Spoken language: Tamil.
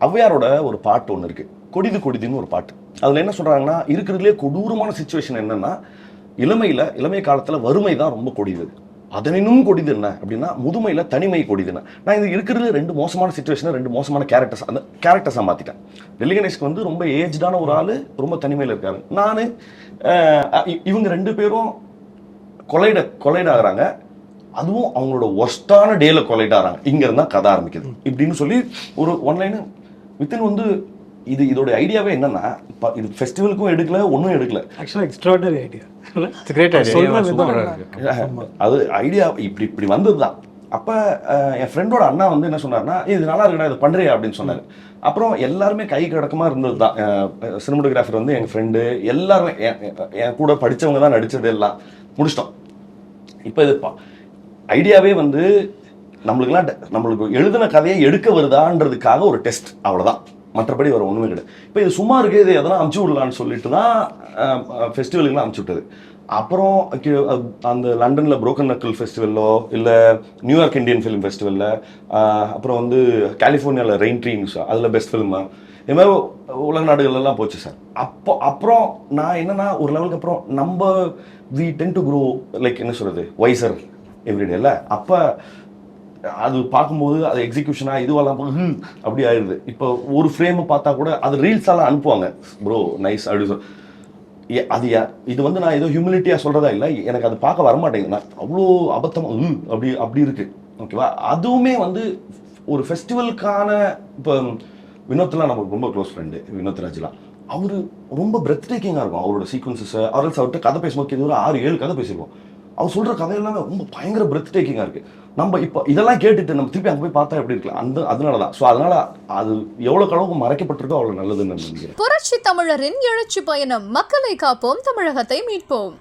ஔவையாரோட ஒரு பாட்டு ஒன்று இருக்கு, கொடிது கொடிதுன்னு ஒரு பாட்டு. அதில் என்ன சொல்றாங்கன்னா, இருக்கிறதுலே கொடூரமான சுச்சுவேஷன் என்னன்னா, இளமை காலத்தில் வறுமை தான் ரொம்ப கொடிது. அதனினும் கொடிது என்ன அப்படின்னா, முதுமையில தனிமை கொடிதுன்னு. நான் இது இருக்கிறது ரெண்டு மோசமான சுச்சுவேஷனை ரெண்டு மோசமான கேரக்டர்ஸ், அந்த கேரக்டர்ஸாக மாற்றிட்டேன். டெல்லி கணேஷ்க்கு வந்து ரொம்ப ஏஜ்டான ஒரு ஆள், ரொம்ப தனிமையில் இருக்காரு. நான் இவங்க ரெண்டு பேரும் கொலைட் ஆகுறாங்க. அதுவும் அவங்களோட ஒஸ்டான டேல கொலைட் ஆகிறாங்க. இங்க இருந்தா கதை ஆரம்பிக்குது இப்படின்னு சொல்லி ஒரு ஒன்லைன் வித்தின் வந்து இதோட ஐடியாவே என்னன்னா, இது ஃபெஸ்டிவலுக்கும் எடுக்கல, ஒன்றும் எடுக்கல. ஆக்சுவலாக extraordinary idea. It's great idea. அது ஐடியா இப்படி வந்தது தான். அப்போ என் ஃப்ரெண்டோட அண்ணா வந்து என்ன சொன்னார்னா, இது நல்லா இருக்குடா, இது பண்ணுறியா அப்படின்னு சொன்னார். அப்புறம் எல்லாருமே கை கடக்கமாக இருந்தது தான். சினிமோட்டோகிராஃபர் வந்து எங்கள் ஃப்ரெண்டு எல்லாருமே என் கூட படித்தவங்க தான் நடித்தது, எல்லாம் முடிச்சிட்டோம். இப்போ இது ஐடியாவே வந்து நம்மளுக்கு எழுதின கதையை எடுக்க வருதான்றதுக்காக ஒரு டெஸ்ட், அவ்வளோதான். மற்றபடி வர ஒன்றுமே கிடையாது. இப்போ இது சும்மா இருக்குது, இது எதனா அமுச்சு விடலான்னு சொல்லிட்டு தான் ஃபெஸ்டிவலுக்குலாம் அமுச்சு விட்டது. அப்புறம் அந்த லண்டனில் புரோக்கன் நக்கிள் ஃபெஸ்டிவலோ இல்லை நியூயார்க் இந்தியன் ஃபிலிம் ஃபெஸ்டிவலில், அப்புறம் வந்து கலிஃபோர்னியாவில் ரெயின் ட்ரீன்ஸ் அதில் பெஸ்ட் ஃபிலிமா, இது மாதிரி உலக நாடுகள்லாம் போச்சு சார். அப்புறம் நான் என்னன்னா, ஒரு லெவலுக்கு அப்புறம் நம்ம we tend to grow like என்ன சொல்கிறது, வைசர் எவ்ரிடே இல்லை. அப்போ அது பார்க்கும்போது அது எக்ஸிக்யூஷனாக இதுவெல்லாம் அப்படி ஆயிடுது. இப்போ ஒரு ஃப்ரேமை பார்த்தா கூட அது ரீல்ஸாலாம் அனுப்புவாங்க, ப்ரோ நைஸ் அப்படி அது இது வந்து நான் ஏதோ ஹியூமிலிட்டியாக சொல்கிறதா இல்லை, எனக்கு அது பார்க்க வரமாட்டேங்குது. நான் அவ்வளோ அபத்தமாக அப்படி இருக்குது. ஓகேவா? அதுவுமே வந்து ஒரு ஃபெஸ்டிவலுக்கான இப்போ வினோத்லாம் நமக்கு ரொம்ப க்ளோஸ் ஃப்ரெண்டு, வினோத் ராஜ்லாம். அவர் ரொம்ப பிரெத் டேக்கிங்காக இருக்கும் அவரோட சீக்வன்சஸை. அவர்கிட்ட கதை பேசும்போது இது ஒரு 6-7 கதை பேசியிருக்கோம். அவர் சொல்கிற கதையெல்லாம் ரொம்ப பயங்கர பிரெத் டேக்கிங்காக இருக்குது. நம்ம இப்போ இதெல்லாம் கேட்டுட்டு நம்ம திருப்பி அங்கே போய் பார்த்தா எப்படி இருக்கலாம், அதனால தான். ஸோ அதனால அது எவ்வளோ அளவுக்கு மறைக்கப்பட்டிருக்கோ அவ்வளோ நல்லதுன்னு நினைக்கிறேன். புரட்சி தமிழரின் எழுச்சி பயணம். மக்களை காப்போம், தமிழகத்தை மீட்போம்.